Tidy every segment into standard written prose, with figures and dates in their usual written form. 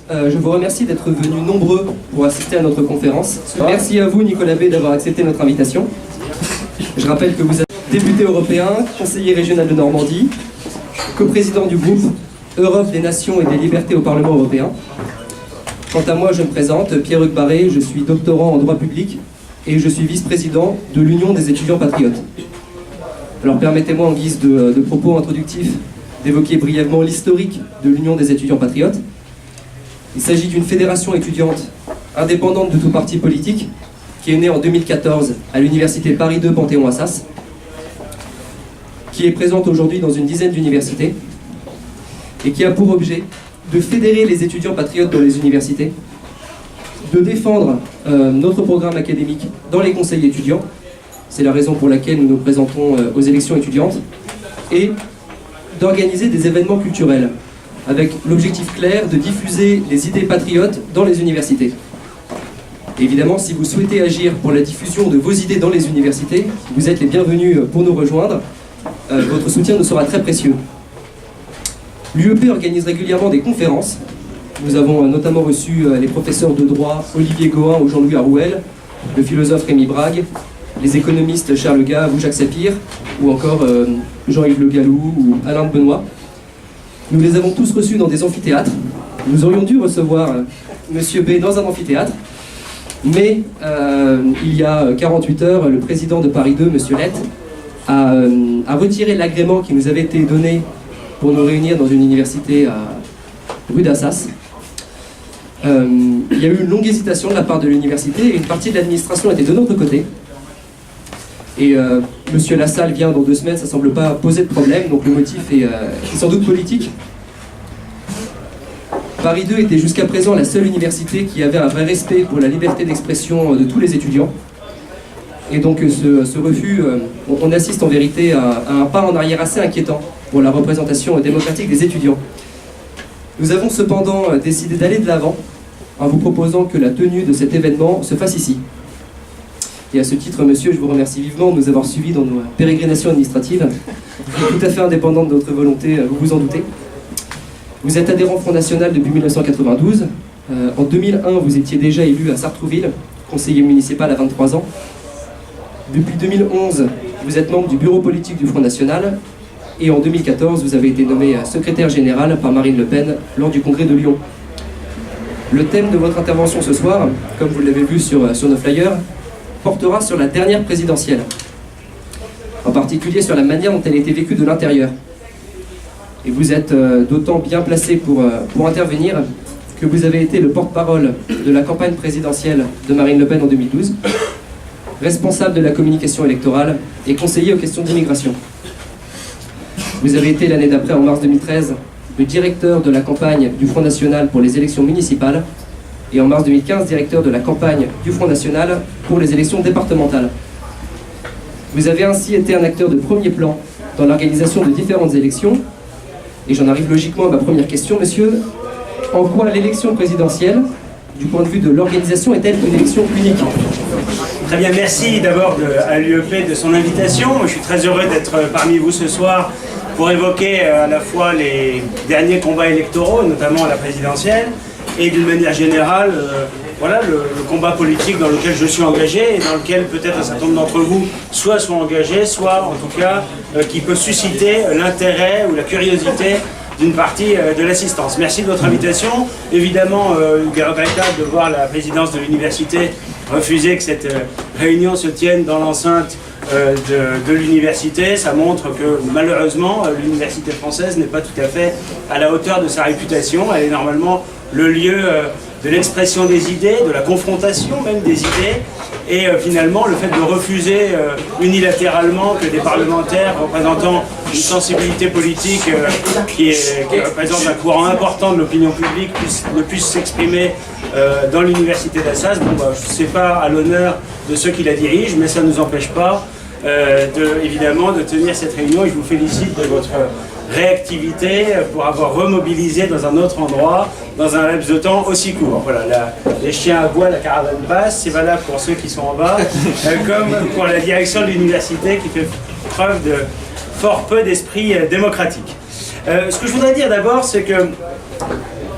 Je vous remercie d'être venus nombreux pour assister à notre conférence. Merci à vous, Nicolas B, d'avoir accepté notre invitation. Je rappelle que vous êtes député européen, conseiller régional de Normandie, coprésident du groupe Europe des Nations et des Libertés au Parlement européen. Quant à moi, je me présente, Pierre-Hugues Barré, je suis doctorant en droit public et je suis vice-président de l'Union des étudiants patriotes. Alors permettez-moi, en guise de propos introductifs, d'évoquer brièvement l'historique de l'Union des étudiants patriotes. Il s'agit d'une fédération étudiante indépendante de tout parti politique qui est née en 2014 à l'université Paris II Panthéon-Assas, qui est présente aujourd'hui dans une dizaine d'universités et qui a pour objet de fédérer les étudiants patriotes dans les universités, de défendre notre programme académique dans les conseils étudiants, c'est la raison pour laquelle nous nous présentons aux élections étudiantes, et d'organiser des événements culturels avec l'objectif clair de diffuser les idées patriotes dans les universités. Et évidemment, si vous souhaitez agir pour la diffusion de vos idées dans les universités, vous êtes les bienvenus pour nous rejoindre. Votre soutien nous sera très précieux. L'UEP organise régulièrement des conférences. Nous avons notamment reçu les professeurs de droit Olivier Gohin ou Jean-Louis Arouel, le philosophe Rémi Brague, les économistes Charles Gave ou Jacques Sapir, ou encore Jean-Yves Le Gallou ou Alain de Benoît. Nous les avons tous reçus dans des amphithéâtres. Nous aurions dû recevoir Monsieur B dans un amphithéâtre, mais il y a 48 heures, le président de Paris II, Monsieur Lett, a retiré l'agrément qui nous avait été donné pour nous réunir dans une université à rue d'Assas. Il y a eu une longue hésitation de la part de l'université et une partie de l'administration était de notre côté. Et Monsieur Lassalle vient dans 2 semaines, ça ne semble pas poser de problème, donc le motif est sans doute politique. Paris II était jusqu'à présent la seule université qui avait un vrai respect pour la liberté d'expression de tous les étudiants. Et donc ce refus, on assiste en vérité à un pas en arrière assez inquiétant pour la représentation démocratique des étudiants. Nous avons cependant décidé d'aller de l'avant en vous proposant que la tenue de cet événement se fasse ici. Et à ce titre, monsieur, je vous remercie vivement de nous avoir suivis dans nos pérégrinations administratives, tout à fait indépendantes de notre volonté, vous vous en doutez. Vous êtes adhérent Front National depuis 1992. En 2001, vous étiez déjà élu à Sartrouville, conseiller municipal à 23 ans. Depuis 2011, vous êtes membre du bureau politique du Front National. Et en 2014, vous avez été nommé secrétaire général par Marine Le Pen lors du congrès de Lyon. Le thème de votre intervention ce soir, comme vous l'avez vu sur nos flyers, portera sur la dernière présidentielle, en particulier sur la manière dont elle a été vécue de l'intérieur. Et vous êtes d'autant bien placé pour intervenir que vous avez été le porte-parole de la campagne présidentielle de Marine Le Pen en 2012, responsable de la communication électorale et conseiller aux questions d'immigration. Vous avez été l'année d'après, en mars 2013, le directeur de la campagne du Front National pour les élections municipales et en mars 2015, directeur de la campagne du Front National pour les élections départementales. Vous avez ainsi été un acteur de premier plan dans l'organisation de différentes élections. Et j'en arrive logiquement à ma première question, monsieur. En quoi l'élection présidentielle, du point de vue de l'organisation, est-elle une élection unique ? Très bien, merci d'abord à l'UEP de son invitation. Je suis très heureux d'être parmi vous ce soir pour évoquer à la fois les derniers combats électoraux, notamment la présidentielle, et d'une manière générale, voilà, le combat politique dans lequel je suis engagé et dans lequel peut-être un certain nombre d'entre vous soit sont engagés, soit en tout cas qui peut susciter l'intérêt ou la curiosité d'une partie de l'assistance. Merci de votre invitation. Évidemment, il est regrettable de voir la présidence de l'université refuser que cette réunion se tienne dans l'enceinte de l'université. Ça montre que malheureusement, l'université française n'est pas tout à fait à la hauteur de sa réputation. Elle est normalement le lieu de l'expression des idées, de la confrontation même des idées, et finalement le fait de refuser unilatéralement que des parlementaires représentant une sensibilité politique qui représente un courant important de l'opinion publique ne puissent s'exprimer dans l'université d'Assas. Bon, ce n'est pas à l'honneur de ceux qui la dirigent, mais ça ne nous empêche pas évidemment de tenir cette réunion, et je vous félicite de votre réactivité pour avoir remobilisé dans un autre endroit, dans un laps de temps aussi court. Voilà, les chiens aboient, la caravane passe, c'est valable pour ceux qui sont en bas, comme pour la direction de l'université qui fait preuve de fort peu d'esprit démocratique. Ce que je voudrais dire d'abord, c'est que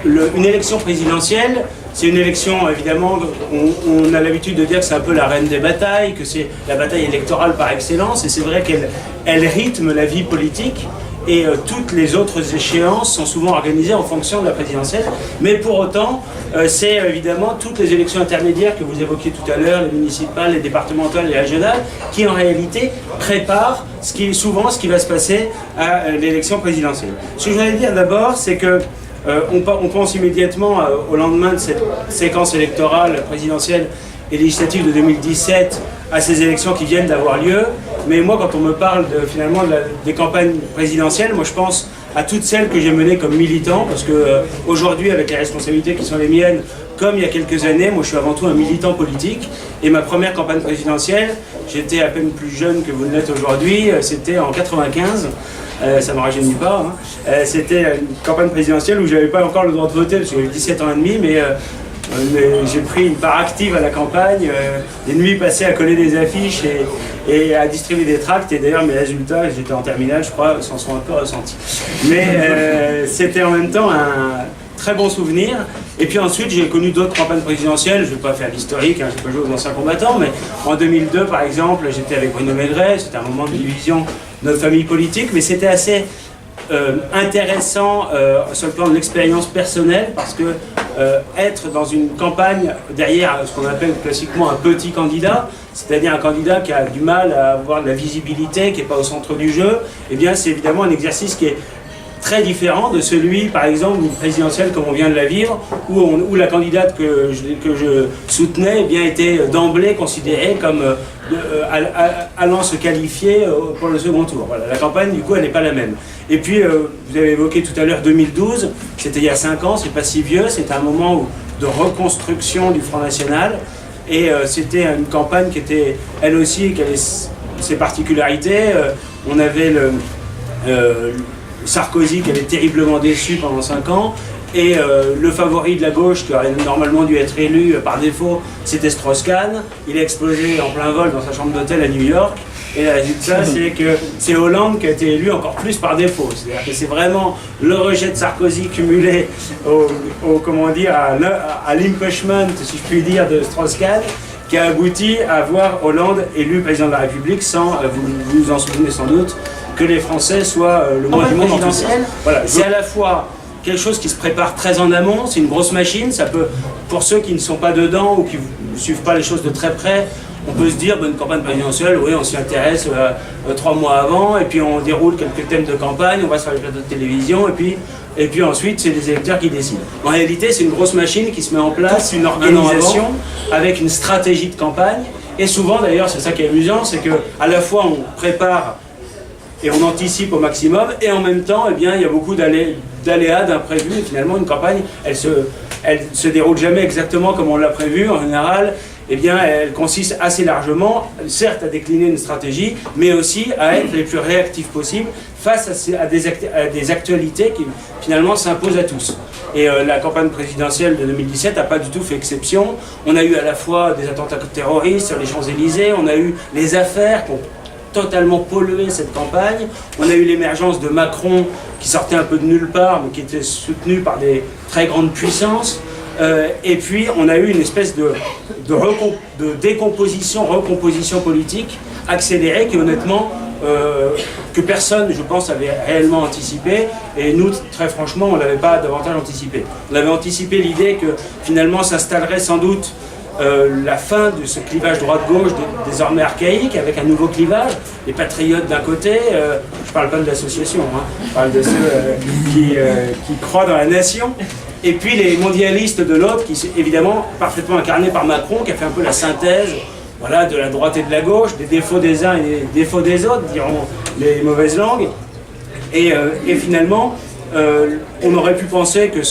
une élection présidentielle, c'est une élection, évidemment, on a l'habitude de dire que c'est un peu la reine des batailles, que c'est la bataille électorale par excellence, et c'est vrai qu'elle rythme la vie politique, et toutes les autres échéances sont souvent organisées en fonction de la présidentielle. Mais pour autant, c'est évidemment toutes les élections intermédiaires que vous évoquiez tout à l'heure, les municipales, les départementales, les régionales, qui en réalité préparent souvent ce qui va se passer à l'élection présidentielle. Ce que je voulais dire d'abord, c'est que on pense immédiatement au lendemain de cette séquence électorale présidentielle et législative de 2017 à ces élections qui viennent d'avoir lieu. Mais moi, quand on me parle finalement des campagnes présidentielles, moi je pense à toutes celles que j'ai menées comme militant, parce que aujourd'hui, avec les responsabilités qui sont les miennes, comme il y a quelques années, moi je suis avant tout un militant politique. Et ma première campagne présidentielle, j'étais à peine plus jeune que vous ne l'êtes aujourd'hui, c'était en 95. Ça ne me rajeunit pas. Hein. C'était une campagne présidentielle où je n'avais pas encore le droit de voter, parce que j'avais 17 ans et demi, mais j'ai pris une part active à la campagne, des nuits passées à coller des affiches et à distribuer des tracts. Et d'ailleurs, mes résultats, j'étais en terminale, je crois, s'en sont un peu ressentis. Mais c'était en même temps un très bon souvenir. Et puis ensuite, j'ai connu d'autres campagnes présidentielles. Je ne vais pas faire l'historique, hein, je ne vais pas jouer aux anciens combattants, mais en 2002, par exemple, j'étais avec Bruno Maigret. C'était un moment de division de notre famille politique, mais c'était assez intéressant sur le plan de l'expérience personnelle, parce que être dans une campagne derrière ce qu'on appelle classiquement un petit candidat, c'est-à-dire un candidat qui a du mal à avoir de la visibilité, qui n'est pas au centre du jeu, eh bien c'est évidemment un exercice qui est très différent de celui, par exemple, d'une présidentielle comme on vient de la vivre, où la candidate que je soutenais eh bien, était d'emblée considérée comme allant se qualifier pour le second tour. Voilà, la campagne, du coup, elle n'est pas la même. Et puis, vous avez évoqué tout à l'heure 2012, c'était il y a 5 ans, c'est pas si vieux, c'était un moment de reconstruction du Front National, et c'était une campagne qui était, elle aussi, qui avait ses particularités. On avait Sarkozy qui avait terriblement déçu pendant 5 ans, et le favori de la gauche qui aurait normalement dû être élu par défaut, c'était Strauss-Kahn. Il a explosé en plein vol dans sa chambre d'hôtel à New York, et le résultat c'est que c'est Hollande qui a été élu encore plus par défaut. C'est-à-dire que c'est vraiment le rejet de Sarkozy cumulé comment dire, à l'impeachment, si je puis dire, de Strauss-Kahn, qui a abouti à voir Hollande élu président de la République sans, vous vous en souvenez sans doute, que les Français soient le moins du monde présidentiel. Voilà, c'est à la fois quelque chose qui se prépare très en amont, c'est une grosse machine, ça peut, pour ceux qui ne sont pas dedans ou qui ne suivent pas les choses de très près, on peut se dire, une campagne présidentielle, oui, on s'y intéresse 3 mois avant, et puis on déroule quelques thèmes de campagne, on va sur les plateaux de télévision, et puis ensuite, c'est les électeurs qui décident. En réalité, c'est une grosse machine qui se met en place, une organisation avec une stratégie de campagne, et souvent, d'ailleurs, c'est ça qui est amusant, c'est qu'à la fois, on prépare et on anticipe au maximum, et en même temps, eh bien, il y a beaucoup d'aléas, d'imprévus, et finalement, une campagne, elle se déroule jamais exactement comme on l'a prévu. En général, eh bien, elle consiste assez largement, certes, à décliner une stratégie, mais aussi à être les plus réactifs possibles face à des actualités qui, finalement, s'imposent à tous. Et la campagne présidentielle de 2017 n'a pas du tout fait exception. On a eu à la fois des attentats terroristes sur les Champs-Élysées, on a eu les affaires qui ont totalement pollué cette campagne. On a eu l'émergence de Macron qui sortait un peu de nulle part, mais qui était soutenu par des très grandes puissances. Et puis on a eu une espèce de décomposition, recomposition politique accélérée qui honnêtement, que personne, je pense, avait réellement anticipé. Et nous, très franchement, on ne l'avait pas davantage anticipé. On avait anticipé l'idée que finalement s'installerait sans doute la fin de ce clivage droite-gauche désormais archaïque, avec un nouveau clivage, les patriotes d'un côté, je ne parle pas de l'association, hein, je parle de ceux qui croient dans la nation, et puis les mondialistes de l'autre, qui sont évidemment parfaitement incarnés par Macron, qui a fait un peu la synthèse, voilà, de la droite et de la gauche, des défauts des uns et des défauts des autres, diront les mauvaises langues, et finalement, on aurait pu penser que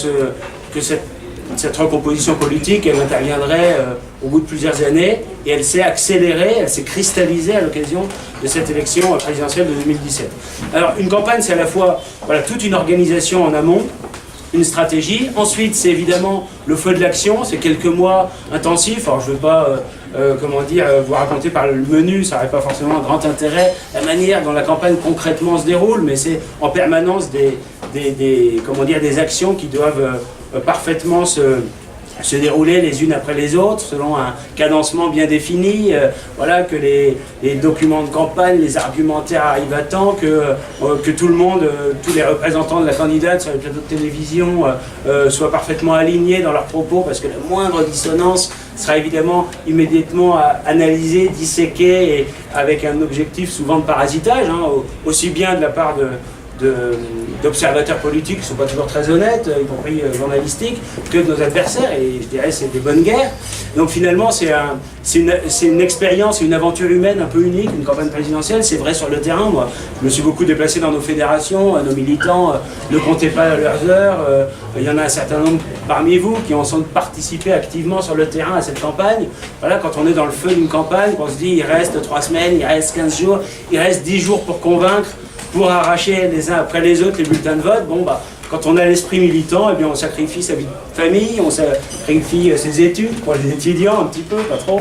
cette recomposition politique, elle interviendrait au bout de plusieurs années, et elle s'est accélérée, elle s'est cristallisée à l'occasion de cette élection présidentielle de 2017. Alors, une campagne, c'est à la fois toute une organisation en amont, une stratégie. Ensuite, c'est évidemment le feu de l'action, c'est quelques mois intensifs. Alors, je ne veux pas vous raconter par le menu, ça n'aurait pas forcément un grand intérêt, la manière dont la campagne concrètement se déroule, mais c'est en permanence des actions qui doivent parfaitement se dérouler les unes après les autres, selon un cadencement bien défini, voilà, que les documents de campagne, les argumentaires arrivent à temps, que tout le monde, tous les représentants de la candidate sur les plateaux de télévision soient parfaitement alignés dans leurs propos, parce que la moindre dissonance sera évidemment immédiatement analysée, disséquée, et avec un objectif souvent de parasitage, hein, aussi bien de la part d'observateurs politiques qui ne sont pas toujours très honnêtes, y compris journalistiques, que de nos adversaires, et je dirais c'est des bonnes guerres. Donc finalement c'est une expérience, une aventure humaine un peu unique, une campagne présidentielle, c'est vrai sur le terrain. Moi, je me suis beaucoup déplacé dans nos fédérations, nos militants ne comptaient pas leurs heures, il y en a un certain nombre parmi vous qui ont participé activement sur le terrain à cette campagne. Voilà, quand on est dans le feu d'une campagne, on se dit il reste 3 semaines, il reste 15 jours, il reste 10 jours pour convaincre, pour arracher les uns après les autres les bulletins de vote. Bon, bah, quand on a l'esprit militant, eh bien, on sacrifie sa vie de famille, on sacrifie ses études, pour les étudiants un petit peu, pas trop.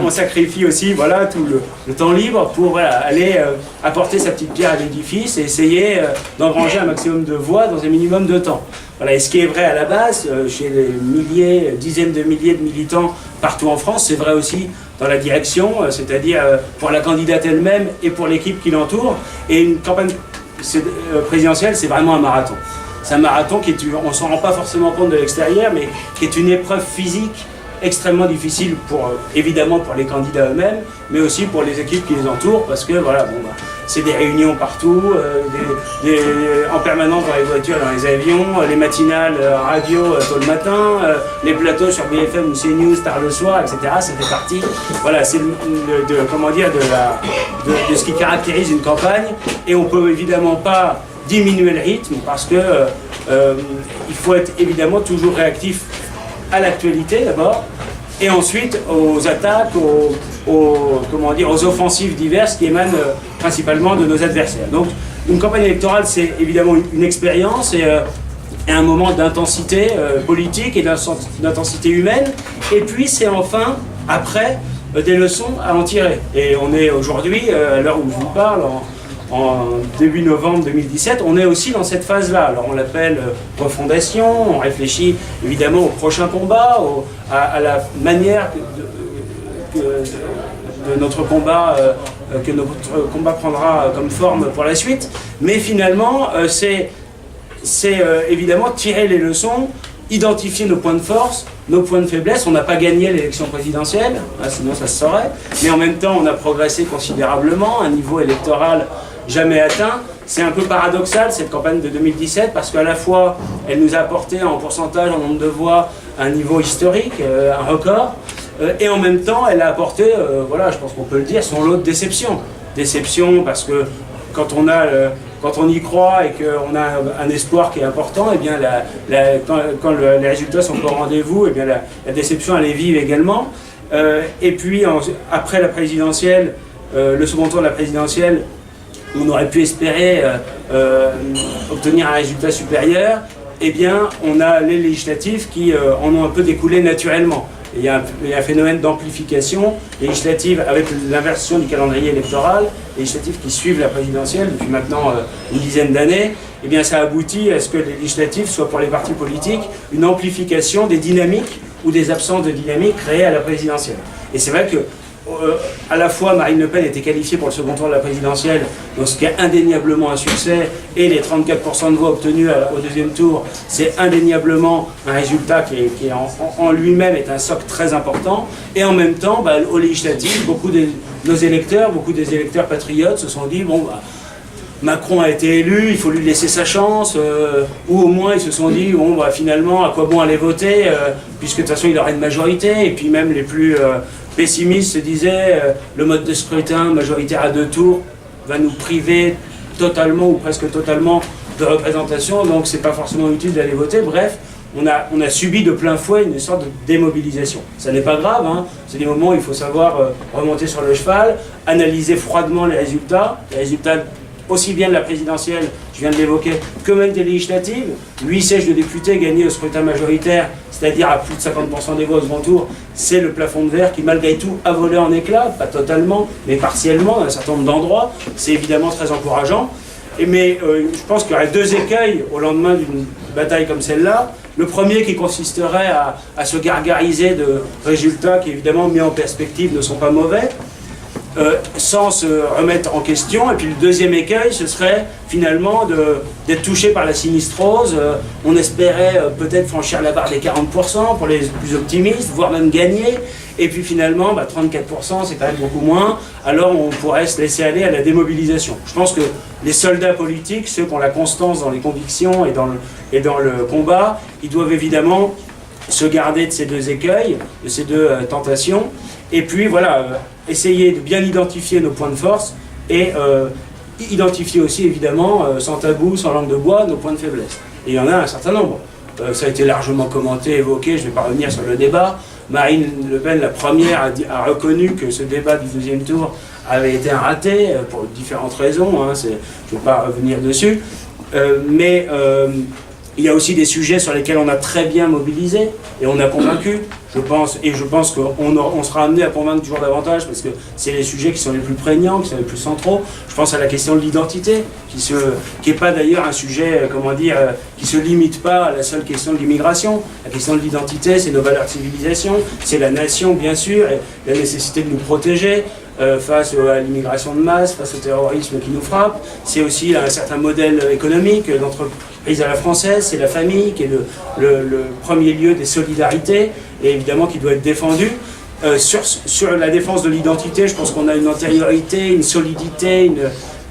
On sacrifie aussi, voilà, tout le temps libre pour, voilà, aller apporter sa petite pierre à l'édifice et essayer d'engranger un maximum de voix dans un minimum de temps. Voilà, et ce qui est vrai à la base, chez les milliers, dizaines de milliers de militants partout en France, c'est vrai aussi dans la direction, c'est-à-dire pour la candidate elle-même et pour l'équipe qui l'entoure. Et une campagne présidentielle, c'est vraiment un marathon. C'est un marathon on ne s'en rend pas forcément compte de l'extérieur, mais qui est une épreuve physique extrêmement difficile, évidemment pour les candidats eux-mêmes, mais aussi pour les équipes qui les entourent, parce que voilà, bon, bah, c'est des réunions partout, en permanence dans les voitures, dans les avions, les matinales radio tôt le matin, les plateaux sur BFM ou CNews tard le soir, etc. Ça fait partie, voilà, c'est comment dire, de ce qui caractérise une campagne, et on peut évidemment pas diminuer le rythme, parce que il faut être évidemment toujours réactif à l'actualité d'abord, et ensuite aux attaques, aux offensives diverses qui émanent principalement de nos adversaires. Donc une campagne électorale, c'est évidemment une expérience et un moment d'intensité politique et d'intensité humaine, et puis c'est enfin, après, des leçons à en tirer. Et on est aujourd'hui, à l'heure où je vous parle, en début novembre 2017, on est aussi dans cette phase-là. Alors on l'appelle refondation, on réfléchit évidemment au prochain combat, à la manière de notre combat, que notre combat prendra comme forme pour la suite. Mais finalement, c'est évidemment tirer les leçons, identifier nos points de force, nos points de faiblesse. On n'a pas gagné l'élection présidentielle, hein, sinon ça se saurait, mais en même temps on a progressé considérablement, un niveau électoral jamais atteint. C'est un peu paradoxal cette campagne de 2017, parce qu'à la fois elle nous a apporté en pourcentage, en nombre de voix, un niveau historique, un record, et en même temps elle a apporté, voilà, je pense qu'on peut le dire, son lot de déception. Déception parce que quand on y croit et qu'on a un espoir qui est important, et bien quand les résultats sont pas au rendez-vous, et bien la déception elle est vive également. Et puis après la présidentielle, le second tour de la présidentielle, on aurait pu espérer obtenir un résultat supérieur. Eh bien, on a les législatives qui en ont un peu découlé naturellement. Et il y a un phénomène d'amplification législative avec l'inversion du calendrier électoral, législatives qui suivent la présidentielle depuis maintenant une dizaine d'années. Eh bien, ça aboutit à ce que les législatives soient pour les partis politiques une amplification des dynamiques ou des absences de dynamique créées à la présidentielle. Et c'est vrai que à la fois Marine Le Pen était qualifiée pour le second tour de la présidentielle, donc ce qui est indéniablement un succès, et les 34% de voix obtenues au deuxième tour, c'est indéniablement un résultat qui en lui-même est un socle très important. Et en même temps, aux législatives, beaucoup de nos électeurs, beaucoup des électeurs patriotes se sont dit, bon, Macron a été élu, il faut lui laisser sa chance, ou au moins ils se sont dit, bon, finalement, à quoi bon aller voter, puisque de toute façon il aura une majorité. Et puis même les plus pessimistes se disaient, le mode de scrutin majoritaire à 2 tours va nous priver totalement ou presque totalement de représentation, donc c'est pas forcément utile d'aller voter. Bref, on a subi de plein fouet une sorte de démobilisation. Ça n'est pas grave, hein. C'est des moments où il faut savoir remonter sur le cheval, analyser froidement les résultats aussi bien de la présidentielle, je viens de l'évoquer, que même des législatives. 8 sièges de députés gagnés au scrutin majoritaire, c'est-à-dire à plus de 50% des voix au second tour, c'est le plafond de verre qui malgré tout a volé en éclats, pas totalement, mais partiellement dans un certain nombre d'endroits. C'est évidemment très encourageant. Mais je pense qu'il y aurait 2 écueils au lendemain d'une bataille comme celle-là. Le premier qui consisterait à se gargariser de résultats qui, évidemment, mis en perspective, ne sont pas mauvais, sans se remettre en question. Et puis le deuxième écueil, ce serait finalement d'être touché par la sinistrose. On espérait peut-être franchir la barre des 40% pour les plus optimistes, voire même gagner. Et puis finalement, 34%, c'est quand même beaucoup moins. Alors on pourrait se laisser aller à la démobilisation. Je pense que les soldats politiques, ceux qui ont la constance dans les convictions et dans le combat, ils doivent évidemment se garder de ces deux écueils, de ces deux tentations. Et puis voilà, essayer de bien identifier nos points de force et identifier aussi évidemment, sans tabou, sans langue de bois, nos points de faiblesse. Et il y en a un certain nombre. Ça a été largement commenté, évoqué, je ne vais pas revenir sur le débat. Marine Le Pen, la première, a reconnu que ce débat du deuxième tour avait été un raté, pour différentes raisons, hein, je ne vais pas revenir dessus. Mais il y a aussi des sujets sur lesquels on a très bien mobilisé et on a convaincu, je pense qu'on sera amené à convaincre toujours davantage parce que c'est les sujets qui sont les plus prégnants, qui sont les plus centraux. Je pense à la question de l'identité, qui n'est pas d'ailleurs un sujet, qui ne se limite pas à la seule question de l'immigration. La question de l'identité, c'est nos valeurs de civilisation, c'est la nation bien sûr, et la nécessité de nous protéger. Face à l'immigration de masse, face au terrorisme qui nous frappe. C'est aussi un certain modèle économique d'entreprise à la française, c'est la famille qui est le premier lieu des solidarités et évidemment qui doit être défendu. Sur la défense de l'identité, je pense qu'on a une antériorité, une solidité,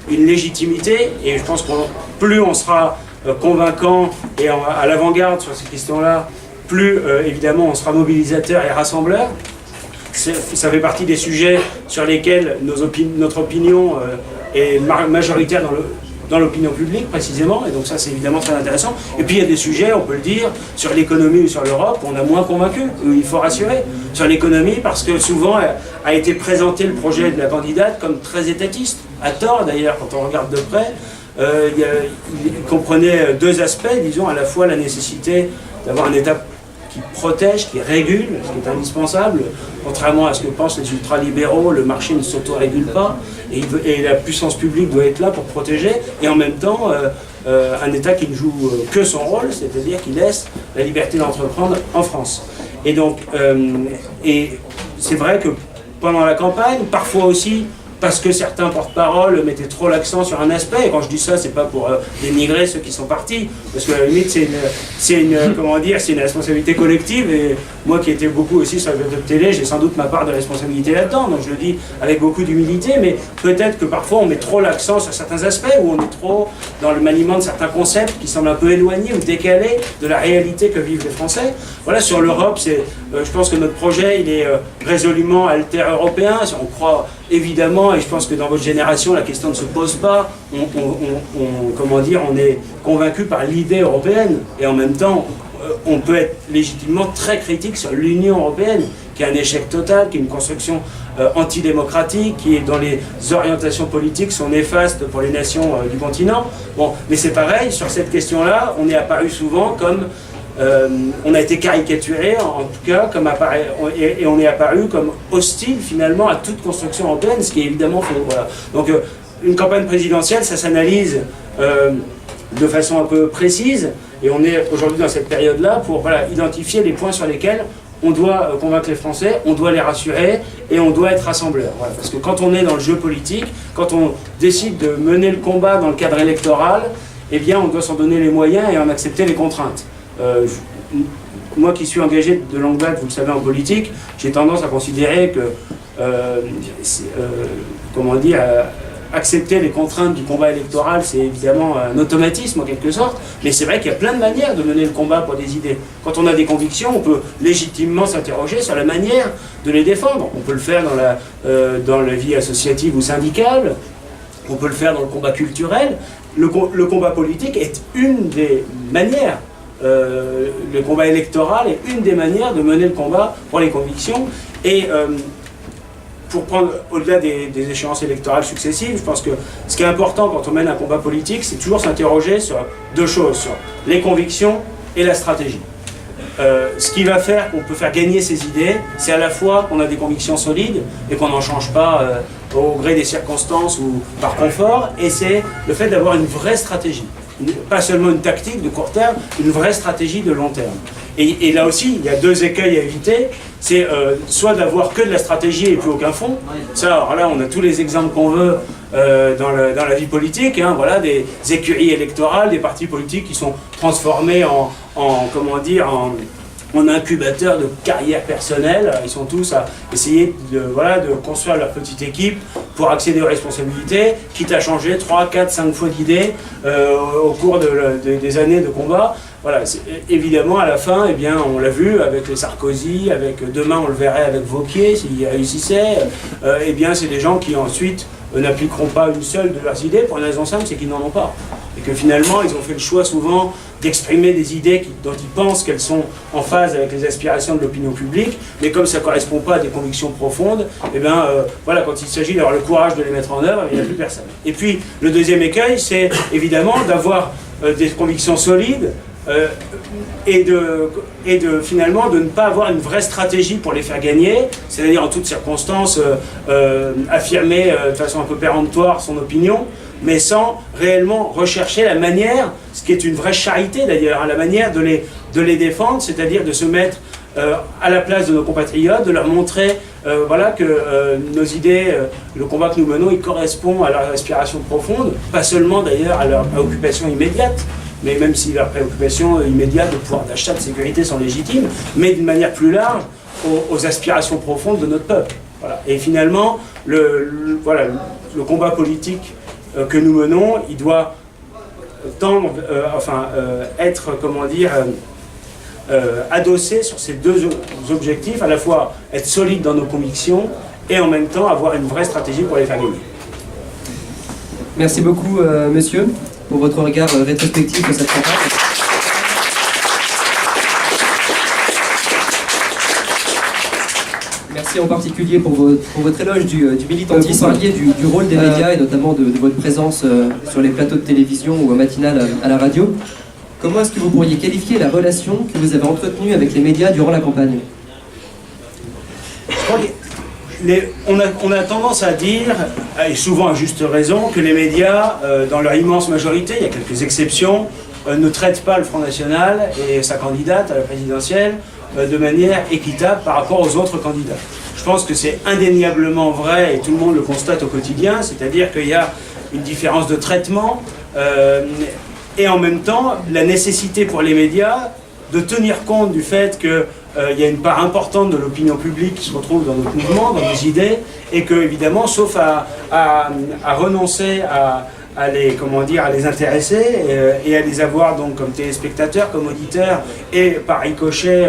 une légitimité et je pense que plus on sera convaincant et à l'avant-garde sur ces questions-là, plus évidemment on sera mobilisateur et rassembleur. Ça fait partie des sujets sur lesquels notre opinion est majoritaire dans l'opinion publique précisément, et donc ça c'est évidemment très intéressant. Et puis il y a des sujets, on peut le dire, sur l'économie ou sur l'Europe, on a moins convaincu, il faut rassurer. Sur l'économie, parce que souvent a été présenté le projet de la candidate comme très étatiste, à tort d'ailleurs quand on regarde de près. Il comprenait deux aspects, disons, à la fois la nécessité d'avoir un État qui protège, qui régule, ce qui est indispensable. Contrairement à ce que pensent les ultralibéraux, le marché ne s'auto-régule pas et la puissance publique doit être là pour protéger. Et en même temps, un État qui ne joue que son rôle, c'est-à-dire qui laisse la liberté d'entreprendre en France. Et donc, c'est vrai que pendant la campagne, parfois aussi, parce que certains porte-parole mettaient trop l'accent sur un aspect, et quand je dis ça, c'est pas pour dénigrer ceux qui sont partis, parce que à la limite, c'est une responsabilité collective, et moi qui étais beaucoup aussi sur le plateau de télé, j'ai sans doute ma part de responsabilité là-dedans, donc je le dis avec beaucoup d'humilité, mais peut-être que parfois on met trop l'accent sur certains aspects, ou on est trop dans le maniement de certains concepts qui semblent un peu éloignés ou décalés de la réalité que vivent les Français. Voilà, sur l'Europe, je pense que notre projet, il est résolument alter-européen, on croit évidemment, et je pense que dans votre génération, la question ne se pose pas. On est convaincu par l'idée européenne. Et en même temps, on peut être légitimement très critique sur l'Union européenne, qui est un échec total, qui est une construction antidémocratique, qui est dans les orientations politiques sont néfastes pour les nations du continent. Bon, mais c'est pareil, sur cette question-là, on est apparu souvent comme... on a été caricaturé, en tout cas, et on est apparu comme hostile finalement à toute construction européenne, ce qui est évidemment faux. Voilà. Donc une campagne présidentielle, ça s'analyse de façon un peu précise, et on est aujourd'hui dans cette période-là pour identifier les points sur lesquels on doit convaincre les Français, on doit les rassurer, et on doit être rassembleur. Voilà. Parce que quand on est dans le jeu politique, quand on décide de mener le combat dans le cadre électoral, eh bien on doit s'en donner les moyens et en accepter les contraintes. Moi qui suis engagé de longue date, vous le savez, en politique, j'ai tendance à considérer que accepter les contraintes du combat électoral, c'est évidemment un automatisme en quelque sorte, mais c'est vrai qu'il y a plein de manières de mener le combat pour des idées. Quand on a des convictions, on peut légitimement s'interroger sur la manière de les défendre. On peut le faire dans la vie associative ou syndicale, on peut le faire dans le combat culturel. Le combat politique est une des manières. Le combat électoral est une des manières de mener le combat pour les convictions. Et pour prendre au-delà des échéances électorales successives, je pense que ce qui est important quand on mène un combat politique, c'est toujours s'interroger sur deux choses, sur les convictions et la stratégie. Ce qui va faire qu'on peut faire gagner ces idées, c'est à la fois qu'on a des convictions solides et qu'on n'en change pas au gré des circonstances ou par confort, et c'est le fait d'avoir une vraie stratégie. pas seulement une tactique de court terme, une vraie stratégie de long terme. Et là aussi, il y a deux écueils à éviter. C'est soit d'avoir que de la stratégie et plus aucun fond. Ça, alors là, on a tous les exemples qu'on veut dans la vie politique. Hein, voilà, des écuries électorales, des partis politiques qui sont transformés en incubateurs de carrière personnelle. Ils sont tous à essayer de construire leur petite équipe pour accéder aux responsabilités, quitte à changer 3, 4, 5 fois d'idées au cours des années de combat. Voilà, évidemment, à la fin, eh bien, on l'a vu avec les Sarkozy, demain on le verrait avec Wauquiez, s'il réussissait, eh bien, c'est des gens qui ensuite n'appliqueront pas une seule de leurs idées pour une raison simple, c'est qu'ils n'en ont pas. Et que finalement, ils ont fait le choix souvent d'exprimer des idées dont ils pensent qu'elles sont en phase avec les aspirations de l'opinion publique, mais comme ça ne correspond pas à des convictions profondes, eh bien, voilà, quand il s'agit d'avoir le courage de les mettre en œuvre, il n'y a plus personne. Et puis, le deuxième écueil, c'est évidemment d'avoir des convictions solides, et finalement de ne pas avoir une vraie stratégie pour les faire gagner, c'est-à-dire en toutes circonstances affirmer de façon un peu péremptoire son opinion, mais sans réellement rechercher la manière, ce qui est une vraie charité d'ailleurs, la manière de les défendre, c'est-à-dire de se mettre à la place de nos compatriotes, de leur montrer que nos idées, le combat que nous menons, il correspond à leur aspiration profonde, pas seulement d'ailleurs à leur préoccupation immédiate, mais même si leurs préoccupations immédiates de pouvoir d'achat, de sécurité sont légitimes, mais d'une manière plus large aux aspirations profondes de notre peuple. Voilà. Et finalement, le combat politique que nous menons, il doit tendre, être, adossé sur ces deux objectifs, à la fois être solide dans nos convictions et en même temps avoir une vraie stratégie pour les faire gagner. Merci beaucoup, monsieur, pour votre regard rétrospectif de cette campagne. Merci en particulier pour votre éloge du militantisme. Vous parliez du rôle des médias et notamment de votre présence sur les plateaux de télévision ou matinales à la radio. Comment est-ce que vous pourriez qualifier la relation que vous avez entretenue avec les médias durant la campagne ? On a tendance à dire, et souvent à juste raison, que les médias, dans leur immense majorité, il y a quelques exceptions, ne traitent pas le Front National et sa candidate à la présidentielle de manière équitable par rapport aux autres candidats. Je pense que c'est indéniablement vrai et tout le monde le constate au quotidien, c'est-à-dire qu'il y a une différence de traitement et en même temps la nécessité pour les médias de tenir compte du fait qu'il y a une part importante de l'opinion publique qui se retrouve dans notre mouvement, dans nos idées, et que évidemment, sauf à renoncer à les intéresser et à les avoir donc comme téléspectateurs, comme auditeurs, et par ricochet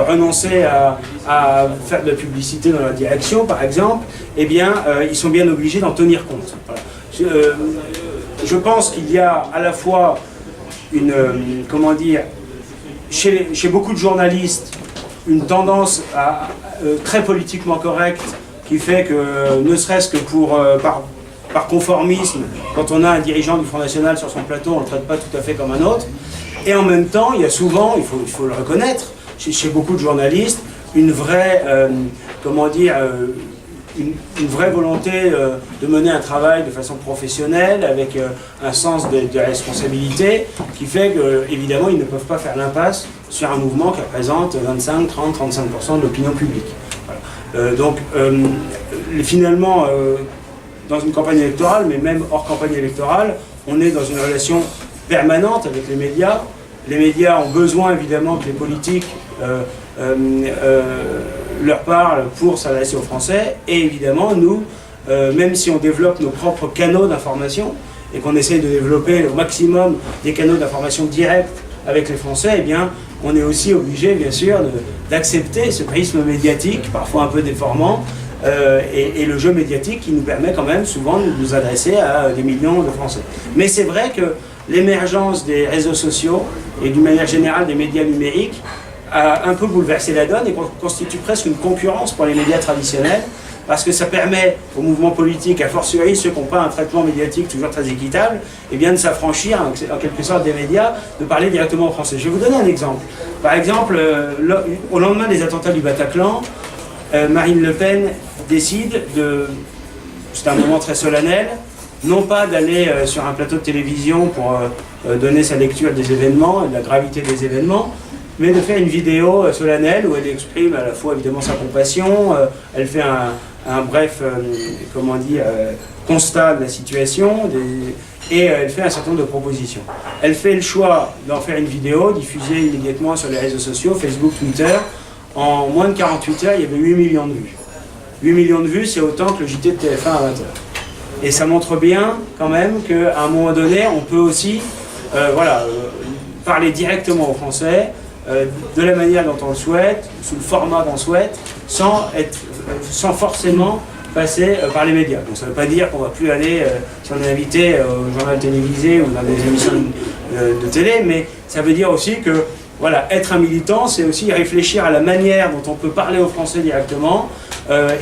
renoncer à faire de la publicité dans la direction, par exemple, eh bien, ils sont bien obligés d'en tenir compte. Voilà. Je pense qu'il y a à la fois chez beaucoup de journalistes, une tendance très politiquement correcte qui fait que, ne serait-ce que par conformisme, quand on a un dirigeant du Front National sur son plateau, on ne le traite pas tout à fait comme un autre. Et en même temps, il y a souvent, il faut le reconnaître, chez beaucoup de journalistes, une vraie, une vraie volonté de mener un travail de façon professionnelle, avec un sens de responsabilité, qui fait qu'évidemment, ils ne peuvent pas faire l'impasse sur un mouvement qui représente 25, 30, 35% de l'opinion publique. Voilà. Finalement, dans une campagne électorale, mais même hors campagne électorale, on est dans une relation permanente avec les médias. Les médias ont besoin évidemment que les politiques leur parlent pour s'adresser aux Français. Et évidemment, nous, même si on développe nos propres canaux d'information et qu'on essaie de développer au maximum des canaux d'information directs avec les Français, eh bien, on est aussi obligé, bien sûr, d'accepter ce prisme médiatique, parfois un peu déformant, et le jeu médiatique qui nous permet quand même souvent de nous adresser à des millions de Français. Mais c'est vrai que l'émergence des réseaux sociaux et d'une manière générale des médias numériques a un peu bouleversé la donne et constitue presque une concurrence pour les médias traditionnels, parce que ça permet aux mouvements politiques, a fortiori ceux qui n'ont pas un traitement médiatique toujours très équitable, eh bien de s'affranchir en quelque sorte des médias, de parler directement aux Français. Je vais vous donner un exemple. Par exemple, au lendemain des attentats du Bataclan, Marine Le Pen décide c'est un moment très solennel, non pas d'aller sur un plateau de télévision pour donner sa lecture des événements, de la gravité des événements, mais de faire une vidéo solennelle où elle exprime à la fois évidemment sa compassion, elle fait un bref, comment dire, constat de la situation, et elle fait un certain nombre de propositions. Elle fait le choix d'en faire une vidéo diffusée immédiatement sur les réseaux sociaux, Facebook, Twitter. En moins de 48 heures, il y avait 8 millions de vues. 8 millions de vues, c'est autant que le JT de TF1 à 20h. Et ça montre bien quand même qu'à un moment donné, on peut aussi parler directement aux Français, de la manière dont on le souhaite, sous le format qu'on souhaite, sans forcément passer par les médias. Donc ça ne veut pas dire qu'on ne va plus aller, si on est invité au journal télévisé ou dans des émissions de télé, mais ça veut dire aussi que voilà, être un militant, c'est aussi réfléchir à la manière dont on peut parler aux Français directement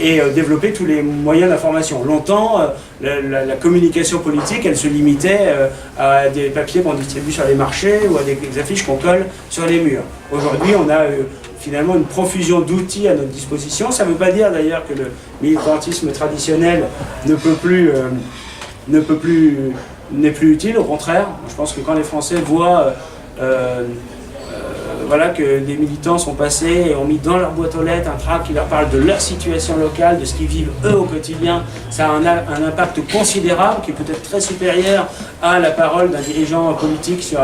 et développer tous les moyens d'information. Longtemps, la communication politique, elle se limitait à des papiers qu'on distribue sur les marchés ou à des affiches qu'on colle sur les murs. Aujourd'hui, on a finalement une profusion d'outils à notre disposition. Ça ne veut pas dire d'ailleurs que le militantisme traditionnel n'est plus utile. Au contraire, je pense que quand les Français voient voilà, que des militants sont passés et ont mis dans leur boîte aux lettres un tract qui leur parle de leur situation locale, de ce qu'ils vivent eux au quotidien, ça a un impact considérable qui est peut-être très supérieur à la parole d'un dirigeant politique sur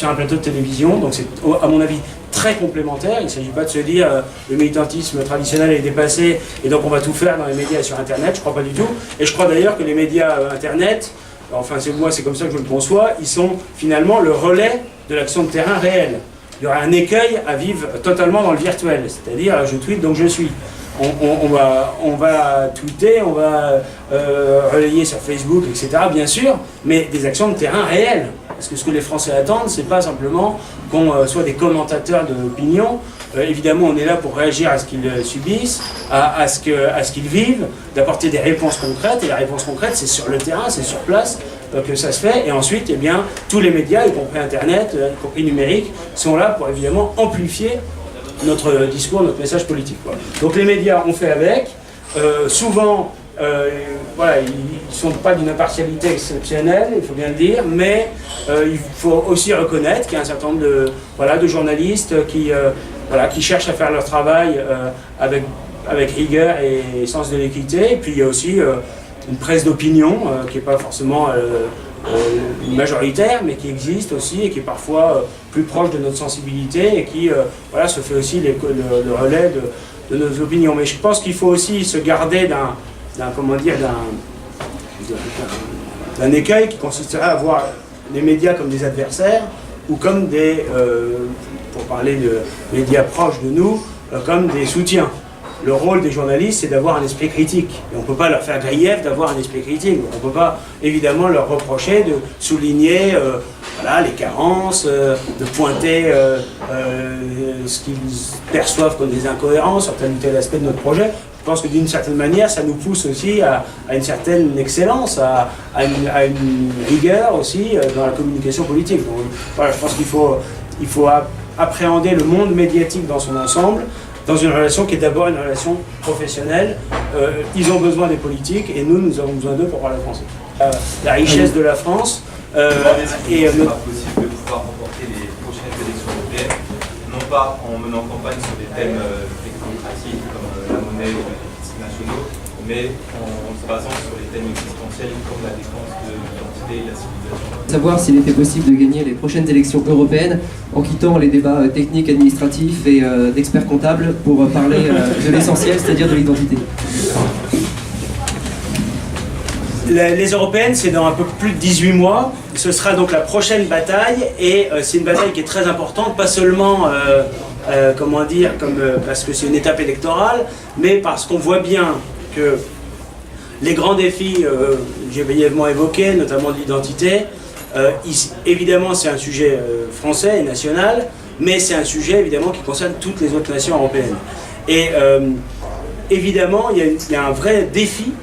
un plateau de télévision. Donc c'est à mon avis très complémentaire. Il ne s'agit pas de se dire le militantisme traditionnel est dépassé et donc on va tout faire dans les médias et sur Internet. Je ne crois pas du tout. Et je crois d'ailleurs que les médias Internet, enfin c'est comme ça que je le conçois, ils sont finalement le relais de l'action de terrain réelle. Il y aura un écueil à vivre totalement dans le virtuel, c'est-à-dire je tweete donc je suis. On va tweeter, on va relayer sur Facebook, etc. bien sûr, mais des actions de terrain réelles. Parce que ce que les Français attendent, c'est pas simplement qu'on soit des commentateurs d'opinion. Évidemment, on est là pour réagir à ce qu'ils subissent, à ce qu'ils vivent, d'apporter des réponses concrètes. Et la réponse concrète, c'est sur le terrain, c'est sur place que ça se fait. Et ensuite, eh bien, tous les médias, y compris Internet, y compris numérique, sont là pour évidemment amplifier notre discours, notre message politique, quoi. Donc les médias, on fait avec. Souvent, voilà, ils ne sont pas d'une impartialité exceptionnelle, il faut bien le dire, mais il faut aussi reconnaître qu'il y a un certain nombre de journalistes qui cherchent à faire leur travail avec rigueur et sens de l'équité. Et puis il y a aussi une presse d'opinion qui n'est pas forcément majoritaire, mais qui existe aussi et qui est parfois plus proche de notre sensibilité et qui se fait aussi le relais de nos opinions. Mais je pense qu'il faut aussi se garder d'un écueil qui consisterait à voir les médias comme des adversaires ou comme pour parler de médias proches de nous, comme des soutiens. Le rôle des journalistes, c'est d'avoir un esprit critique. Et on ne peut pas leur faire grief d'avoir un esprit critique. On ne peut pas évidemment leur reprocher de souligner les carences, de pointer ce qu'ils perçoivent comme des incohérences sur tel ou tel aspect de notre projet. Je pense que d'une certaine manière, ça nous pousse aussi à une certaine excellence, à une rigueur aussi dans la communication politique. Donc, voilà, je pense qu'il faut appréhender le monde médiatique dans son ensemble, dans une relation qui est d'abord une relation professionnelle. Ils ont besoin des politiques et nous avons besoin d'eux pour parler français. La richesse de la France et notre possible de pouvoir remporter les prochaines élections européennes, non pas en menant campagne sur des thèmes technocratiques comme la monnaie ou les politiques nationaux, mais en se basant sur les thèmes existentiels comme la défense de l'identité et de la civilisation. Savoir s'il était possible de gagner les prochaines élections européennes en quittant les débats techniques, administratifs et d'experts comptables pour parler de l'essentiel, c'est-à-dire de l'identité. Les européennes, c'est dans un peu plus de 18 mois. Ce sera donc la prochaine bataille et c'est une bataille qui est très importante, pas seulement parce que c'est une étape électorale, mais parce qu'on voit bien que les grands défis, j'ai brièvement évoqué, notamment de l'identité, évidemment c'est un sujet français et national, mais c'est un sujet évidemment qui concerne toutes les autres nations européennes. Et évidemment, il y a un vrai défi,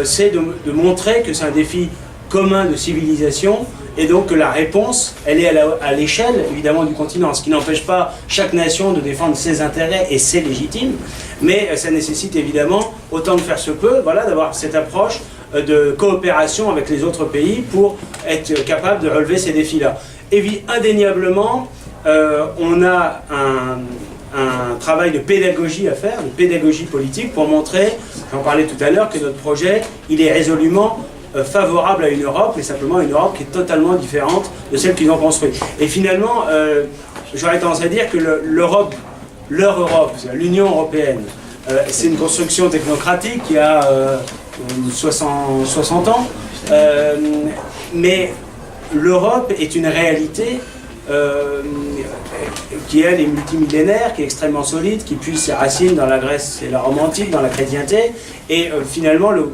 c'est de montrer que c'est un défi commun de civilisation et donc que la réponse, elle est à l'échelle évidemment du continent, ce qui n'empêche pas chaque nation de défendre ses intérêts et c'est légitime, mais ça nécessite évidemment, autant que faire se peut, d'avoir cette approche de coopération avec les autres pays pour être capable de relever ces défis-là. Indéniablement, on a un travail de pédagogie à faire, de pédagogie politique, pour montrer, j'en parlais tout à l'heure, que notre projet, il est résolument favorable à une Europe, et simplement une Europe qui est totalement différente de celle qu'ils ont construite. Et finalement, j'aurais tendance à dire que leur Europe, l'Union européenne, c'est une construction technocratique qui a 60 ans, mais l'Europe est une réalité qui elle est multimillénaire, qui est extrêmement solide, qui puise ses racines dans la Grèce et la Rome antique, dans la chrétienté, et finalement le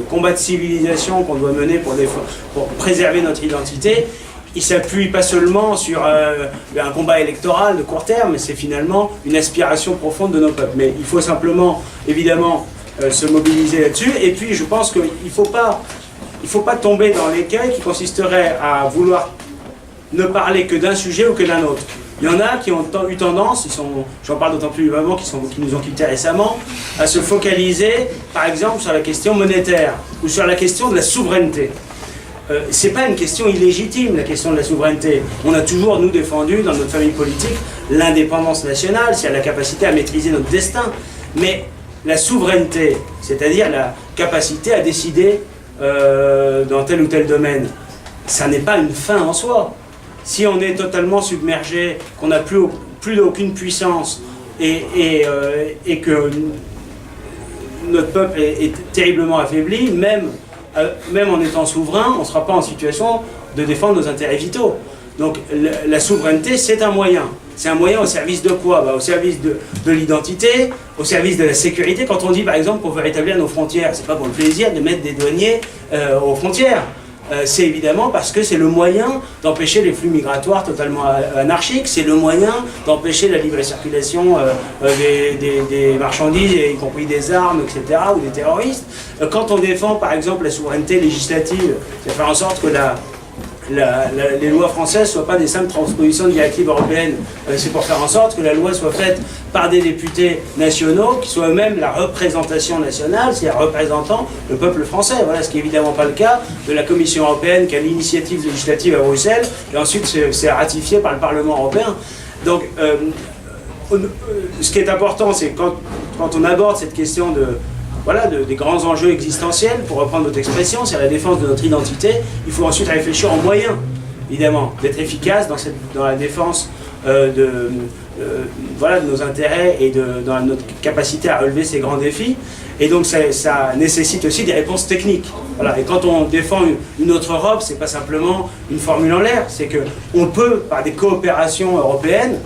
combat de civilisation qu'on doit mener pour préserver notre identité, il ne s'appuie pas seulement sur un combat électoral de court terme, mais c'est finalement une aspiration profonde de nos peuples. Mais il faut simplement, évidemment, se mobiliser là-dessus, et puis je pense qu'il ne faut pas tomber dans l'écueil qui consisterait à vouloir ne parler que d'un sujet ou que d'un autre. Il y en a qui ont eu tendance, j'en parle d'autant plus vraiment, qui nous ont quittés récemment, à se focaliser, par exemple, sur la question monétaire ou sur la question de la souveraineté. C'est pas une question illégitime, la question de la souveraineté. On a toujours, nous, défendu, dans notre famille politique, l'indépendance nationale, c'est la capacité à maîtriser notre destin. Mais la souveraineté, c'est-à-dire la capacité à décider dans tel ou tel domaine, ça n'est pas une fin en soi. Si on est totalement submergé, qu'on n'a plus aucune puissance et que notre peuple est terriblement affaibli, même en étant souverain, on ne sera pas en situation de défendre nos intérêts vitaux. Donc la souveraineté, c'est un moyen. C'est un moyen au service de quoi? Au service de l'identité, au service de la sécurité. Quand on dit par exemple qu'on veut rétablir nos frontières, c'est pas pour le plaisir de mettre des douaniers aux frontières. C'est évidemment parce que c'est le moyen d'empêcher les flux migratoires totalement anarchiques, c'est le moyen d'empêcher la libre circulation des marchandises, y compris des armes, etc., ou des terroristes. Quand on défend par exemple la souveraineté législative, c'est faire en sorte que les lois françaises ne soient pas des simples transpositions de directives européennes. C'est pour faire en sorte que la loi soit faite par des députés nationaux qui soient eux-mêmes la représentation nationale, c'est-à-dire représentant le peuple français. Voilà, ce qui n'est évidemment pas le cas de la Commission européenne qui a l'initiative législative à Bruxelles et ensuite c'est ratifié par le Parlement européen. Donc, ce qui est important, c'est quand on aborde cette question des grands enjeux existentiels, pour reprendre notre expression, c'est la défense de notre identité. Il faut ensuite réfléchir aux moyens, évidemment, d'être efficace dans la défense de nos intérêts et dans notre capacité à relever ces grands défis. Et donc ça nécessite aussi des réponses techniques. Voilà. Et quand on défend une autre Europe, c'est pas simplement une formule en l'air, c'est qu'on peut, par des coopérations européennes,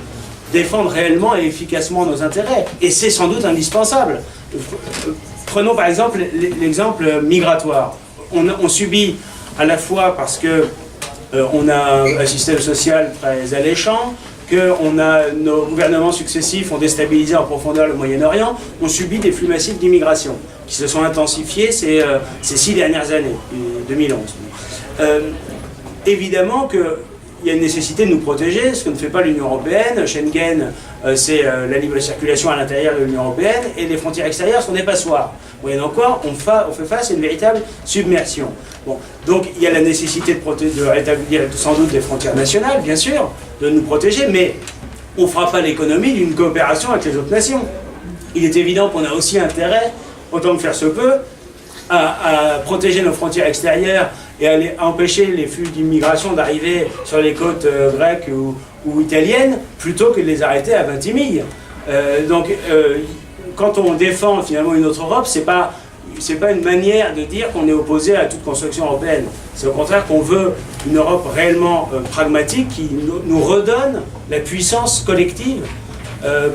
défendre réellement et efficacement nos intérêts. Et c'est sans doute indispensable. Prenons par exemple l'exemple migratoire. On subit à la fois parce qu'on a un système social très alléchant, que nos gouvernements successifs ont déstabilisé en profondeur le Moyen-Orient, on subit des flux massifs d'immigration qui se sont intensifiés ces 6 dernières années, 2011. Évidemment qu'il y a une nécessité de nous protéger, ce que ne fait pas l'Union européenne. Schengen, c'est la libre circulation à l'intérieur de l'Union européenne, et les frontières extérieures sont des passoires. Moyennant quoi, on fait face à une véritable submersion. Bon, donc il y a la nécessité de rétablir sans doute des frontières nationales, bien sûr, de nous protéger, mais on ne fera pas l'économie d'une coopération avec les autres nations. Il est évident qu'on a aussi intérêt, autant que faire se peut, à protéger nos frontières extérieures et à empêcher les flux d'immigration d'arriver sur les côtes grecques ou italiennes, plutôt que de les arrêter à Vintimille. Quand on défend finalement une autre Europe, c'est pas une manière de dire qu'on est opposé à toute construction européenne. C'est au contraire qu'on veut une Europe réellement pragmatique qui nous redonne la puissance collective,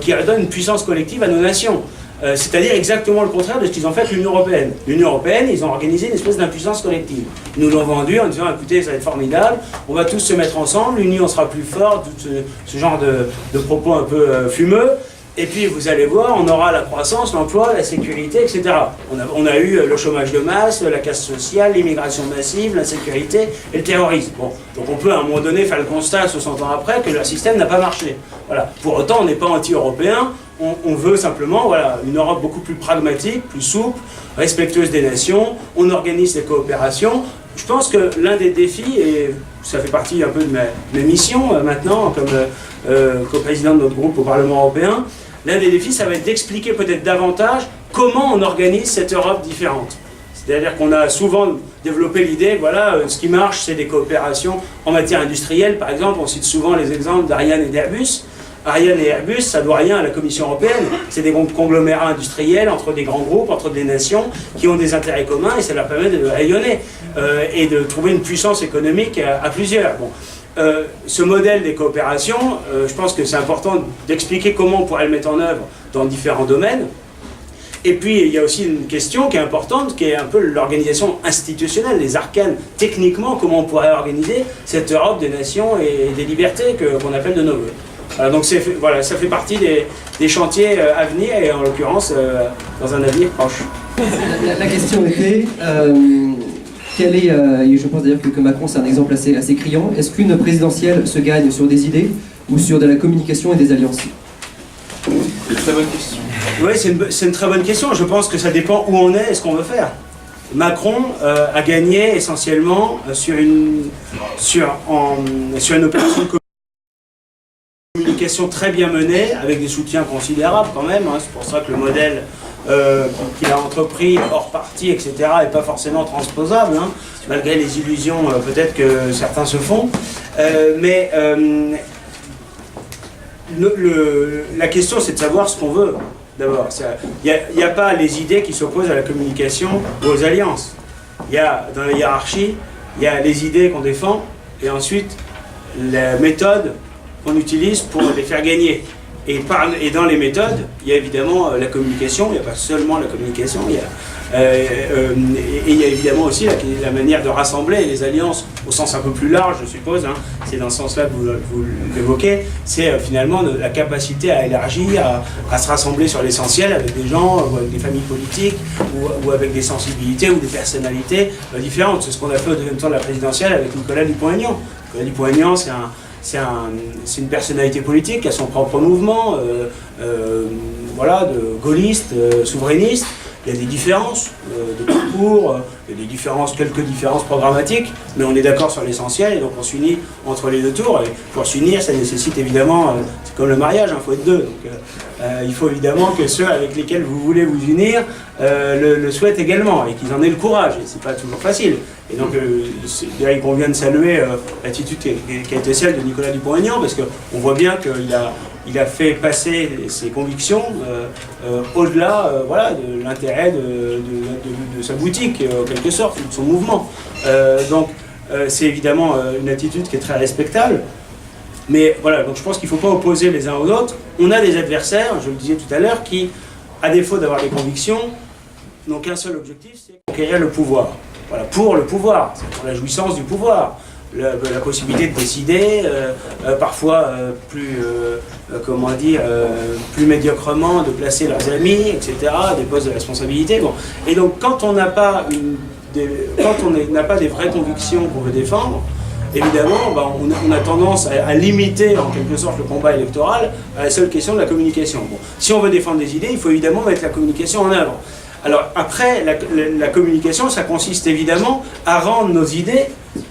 qui redonne une puissance collective à nos nations. C'est-à-dire exactement le contraire de ce qu'ils ont fait avec l'Union européenne. L'Union européenne, ils ont organisé une espèce d'impuissance collective. Ils nous l'ont vendu en disant, écoutez, ça va être formidable, on va tous se mettre ensemble, l'Union sera plus forte, tout ce genre de propos un peu fumeux. Et puis vous allez voir, on aura la croissance, l'emploi, la sécurité, etc. On a eu le chômage de masse, la casse sociale, l'immigration massive, l'insécurité et le terrorisme. Bon, donc on peut à un moment donné faire le constat, 60 ans après, que leur système n'a pas marché. Voilà. Pour autant, on n'est pas anti-européen, On veut simplement voilà, une Europe beaucoup plus pragmatique, plus souple, respectueuse des nations, on organise les coopérations. Je pense que l'un des défis, et ça fait partie un peu de mes missions maintenant, comme co-président de notre groupe au Parlement européen, l'un des défis, ça va être d'expliquer peut-être davantage comment on organise cette Europe différente. C'est-à-dire qu'on a souvent développé l'idée, voilà, ce qui marche, c'est des coopérations en matière industrielle. Par exemple, on cite souvent les exemples d'Ariane et d'Airbus. Ariane et Airbus, ça ne doit rien à la Commission européenne. C'est des conglomérats industriels entre des grands groupes, entre des nations qui ont des intérêts communs et ça leur permet de rayonner et de trouver une puissance économique à plusieurs. Bon. Ce modèle des coopérations, je pense que c'est important d'expliquer comment on pourrait le mettre en œuvre dans différents domaines. Et puis, il y a aussi une question qui est importante, qui est un peu l'organisation institutionnelle, les arcanes, techniquement, comment on pourrait organiser cette Europe des nations et des libertés qu'on appelle de nos voeux. Donc voilà, ça fait partie des chantiers à venir, et en l'occurrence, dans un avenir proche. La question était, quel est, et je pense d'ailleurs que Macron c'est un exemple assez criant, est-ce qu'une présidentielle se gagne sur des idées ou sur de la communication et des alliances? C'est une très bonne question. Oui, c'est une très bonne question. Je pense que ça dépend où on est et ce qu'on veut faire. Macron a gagné essentiellement sur une opération de communication très bien menée, avec des soutiens considérables quand même. C'est pour ça que le modèle qu'il a entrepris hors parti, etc., n'est pas forcément transposable, malgré les illusions peut-être que certains se font. La question, c'est de savoir ce qu'on veut. D'abord, il n'y a pas les idées qui s'opposent à la communication ou aux alliances. Il y a, dans la hiérarchie, il y a les idées qu'on défend, et ensuite, la méthode qu'on utilise pour les faire gagner. Et dans les méthodes, il y a évidemment la communication, il n'y a pas seulement la communication, il y a évidemment aussi la manière de rassembler les alliances au sens un peu plus large, je suppose, c'est dans ce sens-là que vous l'évoquez, c'est finalement la capacité à élargir, à se rassembler sur l'essentiel avec des gens, ou avec des familles politiques, ou avec des sensibilités ou des personnalités différentes. C'est ce qu'on a fait au deuxième tour de la présidentielle avec Nicolas Dupont-Aignan. Nicolas Dupont-Aignan, c'est une personnalité politique qui a son propre mouvement, voilà, de gaulliste, souverainiste. Il y a des différences de parcours, il y a quelques différences programmatiques, mais on est d'accord sur l'essentiel et donc on s'unit entre les deux tours. Et pour s'unir, ça nécessite évidemment, c'est comme le mariage, il faut être deux. Donc il faut évidemment que ceux avec lesquels vous voulez vous unir le souhaitent également et qu'ils en aient le courage. Et c'est pas toujours facile. Et donc il convient de saluer l'attitude qui a été celle de Nicolas Dupont-Aignan, parce qu'on voit bien qu'il a fait passer ses convictions au-delà voilà, de l'intérêt de sa boutique, en quelque sorte, de son mouvement. Donc c'est évidemment une attitude qui est très respectable. Mais voilà, donc je pense qu'il ne faut pas opposer les uns aux autres. On a des adversaires, je le disais tout à l'heure, qui, à défaut d'avoir des convictions, n'ont qu'un seul objectif, c'est conquérir le pouvoir. Voilà, pour le pouvoir, c'est pour la jouissance du pouvoir. La possibilité de décider, parfois plus médiocrement, de placer leurs amis, etc., des postes de responsabilité. Bon. Et donc, quand on n'a pas des vraies convictions qu'on veut défendre, évidemment, on a tendance à limiter en quelque sorte le combat électoral à la seule question de la communication. Bon. Si on veut défendre des idées, il faut évidemment mettre la communication en œuvre. Alors après, la communication, ça consiste évidemment à rendre nos idées,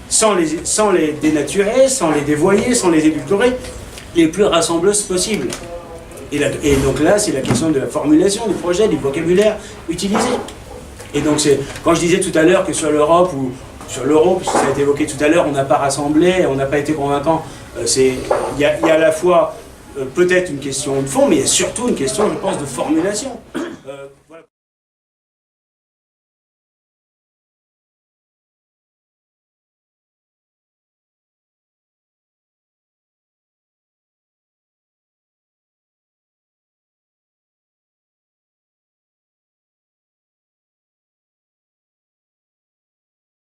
sans les dénaturer, sans les dévoyer, sans les édulcorer, les plus rassembleuses possibles. Et donc là, c'est la question de la formulation du projet, du vocabulaire utilisé. Et donc quand je disais tout à l'heure que sur l'Europe ou sur l'euro, puisque ça a été évoqué tout à l'heure, on n'a pas rassemblé, on n'a pas été convaincant, il y a à la fois peut-être une question de fond, mais il y a surtout une question, je pense, de formulation.